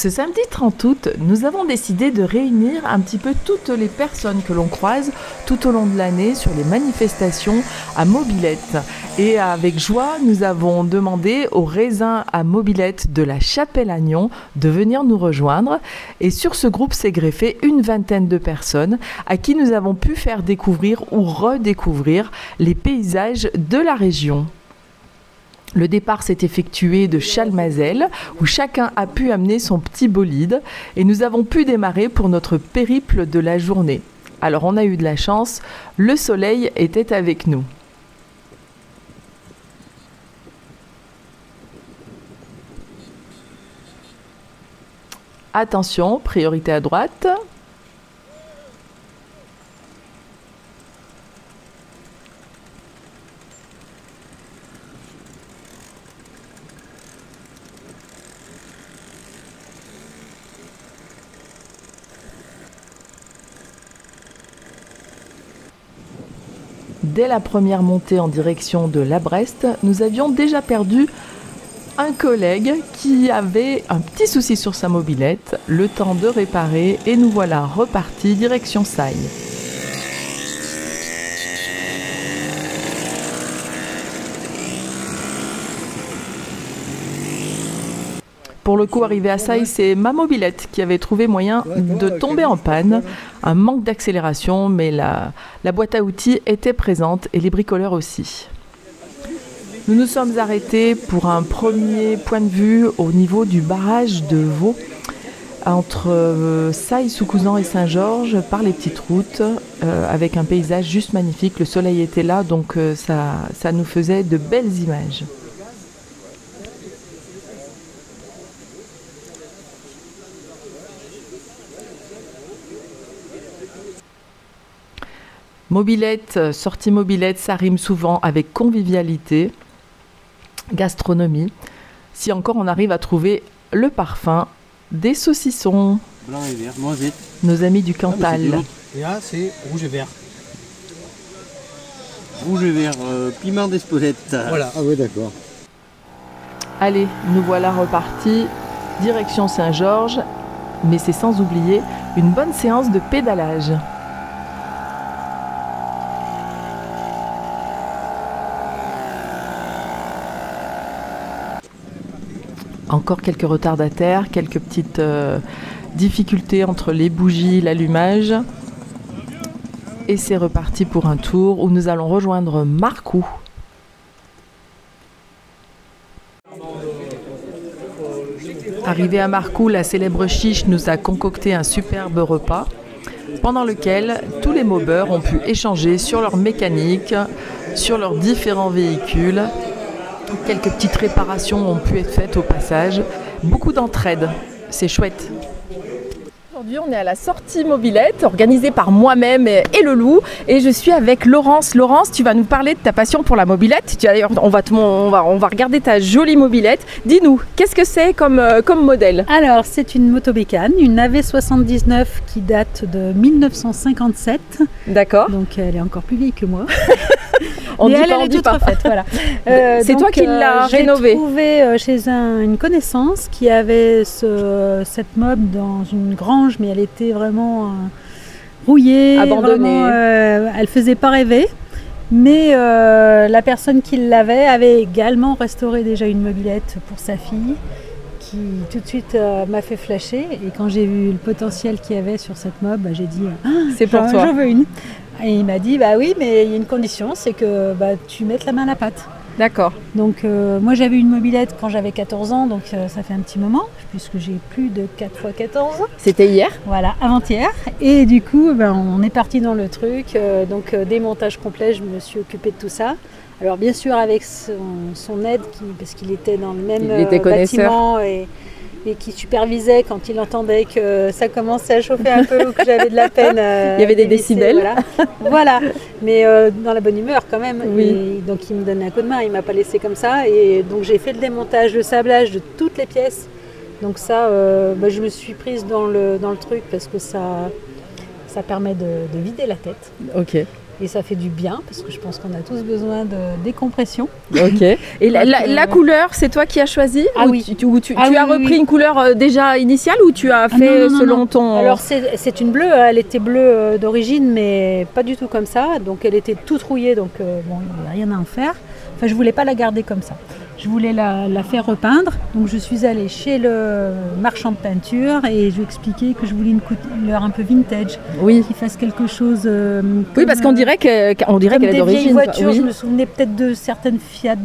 Ce samedi 30 août, nous avons décidé de réunir un petit peu toutes les personnes que l'on croise tout au long de l'année sur les manifestations à Mobilette. Et avec joie, nous avons demandé aux raisins à Mobilette de la Chapelle-Agnon de venir nous rejoindre. Et sur ce groupe s'est greffé une vingtaine de personnes à qui nous avons pu faire découvrir ou redécouvrir les paysages de la région. Le départ s'est effectué de Chalmazel, où chacun a pu amener son petit bolide, et nous avons pu démarrer pour notre périple de la journée. Alors on a eu de la chance, le soleil était avec nous. Attention, priorité à droite. Dès la première montée en direction de La Breste, nous avions déjà perdu un collègue qui avait un petit souci sur sa mobilette, le temps de réparer et nous voilà repartis direction Sailles. Pour le coup, arrivé à Sailles, c'est ma mobilette qui avait trouvé moyen de tomber en panne. Un manque d'accélération, mais la boîte à outils était présente et les bricoleurs aussi. Nous nous sommes arrêtés pour un premier point de vue au niveau du barrage de Vaux, entre Sailles-sous-Couzan et Saint-Georges, par les petites routes, avec un paysage juste magnifique. Le soleil était là, donc ça nous faisait de belles images. Mobilette, sortie Mobilette, ça rime souvent avec convivialité, gastronomie. Si encore on arrive à trouver le parfum des saucissons. Blanc et vert, noisette. Nos amis du Cantal. Et là, c'est rouge et vert. Rouge et vert, piment d'Espelette. Voilà. Ah oui, d'accord. Allez, nous voilà repartis, direction Saint-Georges, mais c'est sans oublier une bonne séance de pédalage. Encore quelques retardataires, quelques petites difficultés entre les bougies, l'allumage. Et c'est reparti pour un tour où nous allons rejoindre Marcoux. Arrivé à Marcoux, la célèbre chiche nous a concocté un superbe repas pendant lequel tous les mobeurs ont pu échanger sur leur mécanique, sur leurs différents véhicules. Quelques petites réparations ont pu être faites au passage. Beaucoup d'entraide, c'est chouette. Aujourd'hui, on est à la sortie Mobilette, organisée par moi-même et le loup. Et je suis avec Laurence. Laurence, tu vas nous parler de ta passion pour la mobilette. D'ailleurs, on va regarder ta jolie mobilette. Dis-nous, qu'est-ce que c'est comme modèle? Alors, c'est une motobécane, une AV79 qui date de 1957. D'accord. Donc, elle est encore plus vieille que moi. Elle est toute refaite, voilà. C'est toi qui l'as rénovée. J'ai trouvé chez une connaissance qui avait cette mob dans une grange, mais elle était vraiment rouillée, abandonnée. Elle faisait pas rêver. Mais la personne qui l'avait avait également restauré déjà une mobilette pour sa fille, qui tout de suite m'a fait flasher. Et quand j'ai vu le potentiel qu'il y avait sur cette mob, j'ai dit c'est pour toi. J'en veux une. Et il m'a dit bah oui, mais il y a une condition, c'est que tu mettes la main à la pâte. D'accord. Donc moi j'avais une mobilette quand j'avais 14 ans, donc ça fait un petit moment, puisque j'ai plus de 4 x 14 ans. C'était hier? Voilà, avant-hier. Et du coup, on est parti dans le truc. Donc démontage complet, je me suis occupée de tout ça. Alors bien sûr avec son aide, parce qu'il était dans le même bâtiment et qui supervisait quand il entendait que ça commençait à chauffer un peu ou que j'avais de la peine. Il y avait des décibels. Voilà. Mais dans la bonne humeur quand même. Oui. Et donc il me donnait un coup de main, il ne m'a pas laissé comme ça. Et donc j'ai fait le démontage, le sablage de toutes les pièces. Donc ça, je me suis prise dans le truc parce que ça permet de vider la tête. Ok. Et ça fait du bien parce que je pense qu'on a tous besoin de décompression. Ok. Et la couleur, c'est toi qui as choisi? Ah ou oui. Tu Ah as oui, repris oui. une couleur déjà initiale ou tu as fait Non, selon non. ton... Alors c'est une bleue, elle était bleue d'origine mais pas du tout comme ça. Donc elle était toute rouillée donc bon, il n'y a rien à en faire. Enfin je voulais pas la garder comme ça. Je voulais la faire repeindre. Donc je suis allée chez le marchand de peinture et je lui ai expliqué que je voulais une couleur un peu vintage. Oui. Qui fasse quelque chose... Oui, parce qu'on dirait qu'elle est comme des vieilles d'origine. voitures, Oui. je me souvenais peut-être de certaines Fiat,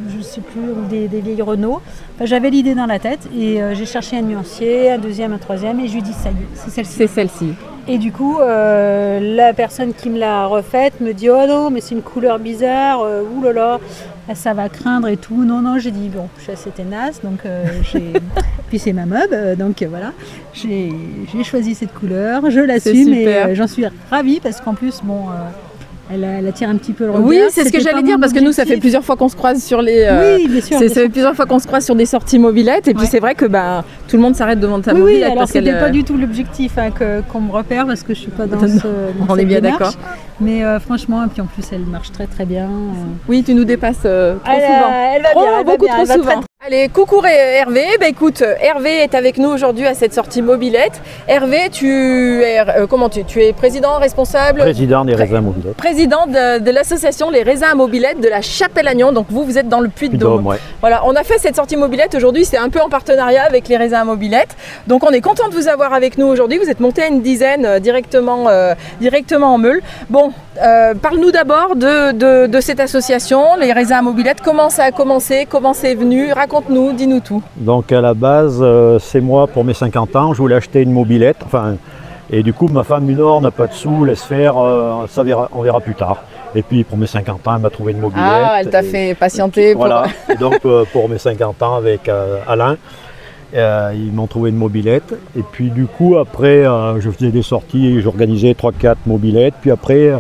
je ne sais plus, ou des vieilles Renault. Enfin, j'avais l'idée dans la tête et j'ai cherché un nuancier, un deuxième, un troisième et je lui ai dit ça y est, c'est celle-ci. C'est celle-ci. Et du coup, la personne qui me l'a refaite me dit oh non, mais c'est une couleur bizarre, oulala, ça va craindre et tout. Non, j'ai dit bon, je suis assez tenace, donc puis c'est ma meub, donc voilà, j'ai choisi cette couleur, je l'assume et j'en suis ravie parce qu'en plus, bon. Elle attire un petit peu le regard. Oui, c'est ce que j'allais dire parce que nous, ça fait plusieurs fois qu'on se croise sur les. Oui, bien sûr. Ça fait plusieurs fois qu'on se croise sur des sorties mobilettes et puis c'est vrai que tout le monde s'arrête devant ta mobilette. Oui, alors parce c'était qu'elle, pas du tout l'objectif qu'on me repère parce que je suis pas dans On est bien d'accord. Mais franchement, et puis en plus, elle marche très très bien. Oui, tu nous dépasses trop souvent. Elle va bien, elle va beaucoup bien, trop elle va souvent. très, Allez, coucou Hervé. Écoute, Hervé est avec nous aujourd'hui à cette sortie mobilette. Hervé, tu es président, responsable Président des raisins mobilettes. Président de l'association Les Raisins à Mobilette de la Chapelle-Agnon. Donc vous êtes dans le Puy-de-Dôme. Ouais. Voilà, on a fait cette sortie mobilette aujourd'hui, c'est un peu en partenariat avec Les Raisins à Mobilette. Donc on est content de vous avoir avec nous aujourd'hui. Vous êtes monté à une dizaine directement en Meule. Bon, parle-nous d'abord de cette association, Les Raisins à Mobilette. Comment ça a commencé? Comment c'est venu? Raconte-nous, dis-nous tout. Donc à la base, c'est moi pour mes 50 ans, je voulais acheter une mobilette. Et du coup, ma femme Nord n'a pas de sous, laisse faire, on verra plus tard. Et puis pour mes 50 ans, elle m'a trouvé une mobilette. Ah, elle t'a fait patienter. Voilà. Et donc pour mes 50 ans avec Alain, ils m'ont trouvé une mobilette. Et puis du coup, après, je faisais des sorties, j'organisais 3-4 mobilettes. Puis après,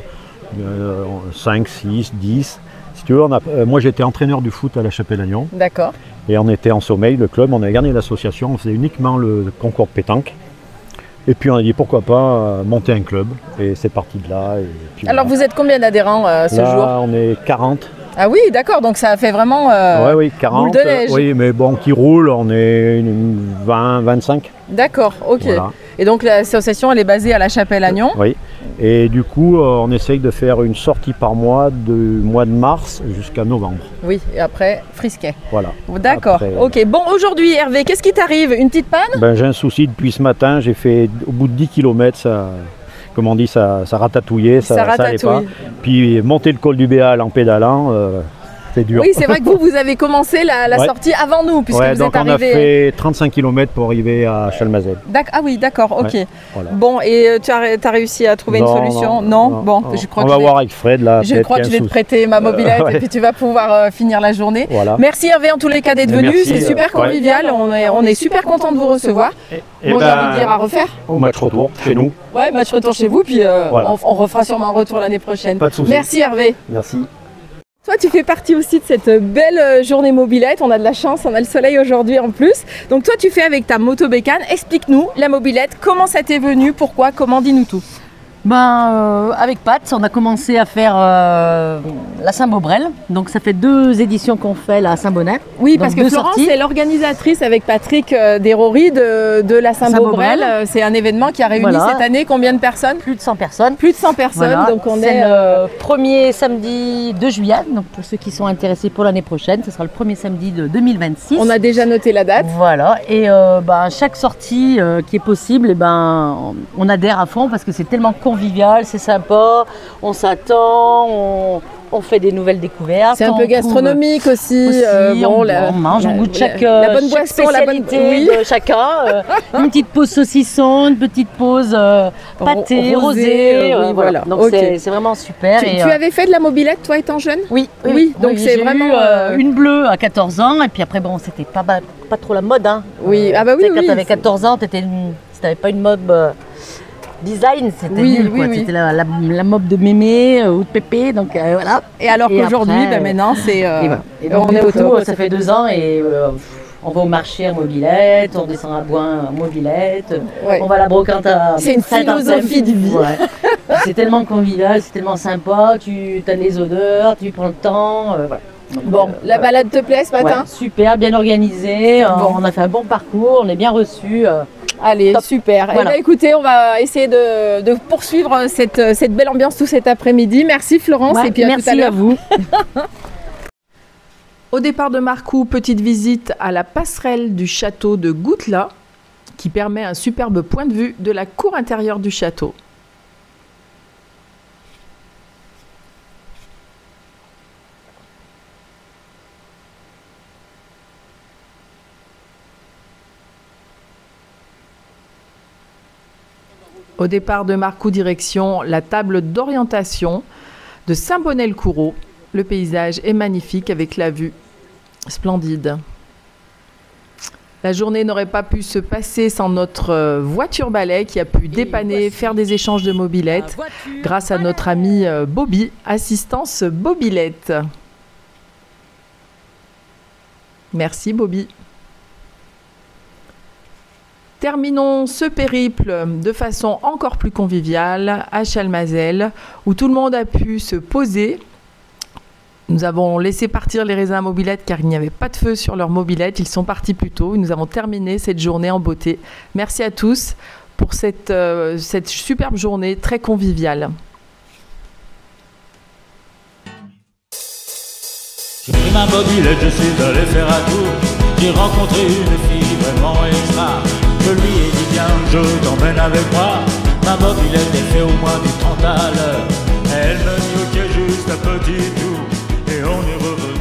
5, 6, 10. Si tu veux, moi j'étais entraîneur du foot à la Chapelle-Agnon. D'accord. Et on était en sommeil, le club, on avait gagné l'association, on faisait uniquement le concours de pétanque. Et puis on a dit pourquoi pas monter un club. Et c'est parti de là. Et puis Alors voilà. vous êtes combien d'adhérents ce Là, jour? on est 40. Ah oui, d'accord, donc ça a fait vraiment Oui, 40. boule de neige. Oui, mais bon, qui roule, on est 20, 25. D'accord, ok. Voilà. Et donc l'association, elle est basée à la Chapelle-Agnon. Oui. Et du coup, on essaye de faire une sortie par mois du mois de mars jusqu'à novembre. Oui, et après, Frisquet. Voilà. D'accord, Après, ok. Bon, aujourd'hui, Hervé, qu'est-ce qui t'arrive? Une petite panne? Ben, j'ai un souci depuis ce matin, j'ai fait au bout de 10 km, ça, comme on dit, ça ratatouillait, ça allait pas. Puis monter le col du Béal en pédalant, c'est dur. Oui, c'est vrai que vous avez commencé la Ouais. sortie avant nous, puisque Ouais, vous donc êtes on a arrivé. fait 35 km pour arriver à Chalmazel. Ah oui, d'accord, ok. Ouais, voilà. Bon, et tu as réussi à trouver une solution? Bon, je crois on que va je vais- voir avec Fred là. Je peut-être crois que je qu'il y vais a te un souci. prêter ma mobilette ouais. et puis tu vas pouvoir finir la journée. Voilà. Merci Hervé en tous les cas d'être venu, Merci, c'est super ouais. convivial, on est super content de vous recevoir. Et Bon, j'ai ben, envie de dire à refaire. au match retour chez nous. Ouais, match retour chez vous, puis Voilà. on refera sûrement un retour l'année prochaine. Pas de souci. Merci Hervé. Merci. Toi, tu fais partie aussi de cette belle journée mobilette. On a de la chance, on a le soleil aujourd'hui en plus. Donc toi, tu fais avec ta moto bécane. Explique-nous la mobilette, comment ça t'est venu, pourquoi, comment, dis-nous tout. Avec Pat, on a commencé à faire la Saint-Beaubrel. Donc ça fait 2 éditions qu'on fait la Saint-Bonnet. Oui, Donc, parce que 2 Florence sorties. est l'organisatrice avec Patrick Desrory de la Saint-Beaubrel. Saint-Beaubrel. C'est un événement qui a réuni Voilà. cette année combien de personnes? Plus de 100 personnes. Plus de 100 personnes, Voilà. donc on C'est est... le premier samedi de juillet. Donc pour ceux qui sont intéressés pour l'année prochaine, ce sera le premier samedi de 2026. On a déjà noté la date. Voilà, et chaque sortie qui est possible, on adhère à fond parce que c'est tellement convivial, c'est sympa, on s'attend, on fait des nouvelles découvertes. C'est un on peu trouve gastronomique aussi. on mange, on goûte chaque la bonne chaque boisson, la bonne... spécialité Oui. de chacun. Une petite pause saucisson, une petite pause pâté, rosé. oui, voilà. Donc Ok. c'est vraiment super. Tu et, avais fait de la mobilette toi étant jeune? oui, donc c'est j'ai vraiment, eu, une bleue à 14 ans et puis après c'était pas trop la mode. Hein. Oui, ah bah oui, Tu sais, quand oui. tu avais 14 ans, si t'avais pas une mob design, c'était Oui, nul. oui, Quoi. oui. C'était la mob de mémé ou de pépé. Donc voilà. Et alors Et qu'aujourd'hui, après, maintenant, c'est... Et voilà. Et donc, on est du au coup, top. ça fait 2 ans et on va au marché en mobilette, on descend à Boin en mobilette, Ouais. on va à la brocante à C'est une Saint-Anselme. philosophie de vie. Ouais. C'est tellement convivial, c'est tellement sympa, tu as les odeurs, tu prends le temps. Voilà. Donc, Bon, la balade te plaît ce matin? ouais, super, bien organisé, on a fait un bon parcours, on est bien reçus. Allez, Top. super. Voilà. Eh ben, écoutez, on va essayer de poursuivre cette belle ambiance tout cet après-midi. Merci Florence Ouais, et puis à tout à merci l'heure. à vous. Au départ de Marcoux, petite visite à la passerelle du château de Goutelat qui permet un superbe point de vue de la cour intérieure du château. Au départ de Marcoux, direction la table d'orientation de Saint-Bonnet-le-Coureau. Le paysage est magnifique avec la vue splendide. La journée n'aurait pas pu se passer sans notre voiture balai qui a pu dépanner, faire des échanges de mobylettes grâce à notre ami Bobby, assistance Bobylette. Merci Bobby. Terminons ce périple de façon encore plus conviviale à Chalmazel, où tout le monde a pu se poser. Nous avons laissé partir les raisins à mobylettes car il n'y avait pas de feu sur leur mobylettes. Ils sont partis plus tôt. Nous avons terminé cette journée en beauté. Merci à tous pour cette superbe journée très conviviale. J'ai pris ma mobilette, je suis allé faire un tour. J'ai rencontré une fille vraiment extra. Je lui ai dit viens, je t'emmène avec moi. Ma mobilette est fait au moins du 30 à l'heure. Elle me dit ok, juste un petit tour. Et on est revenu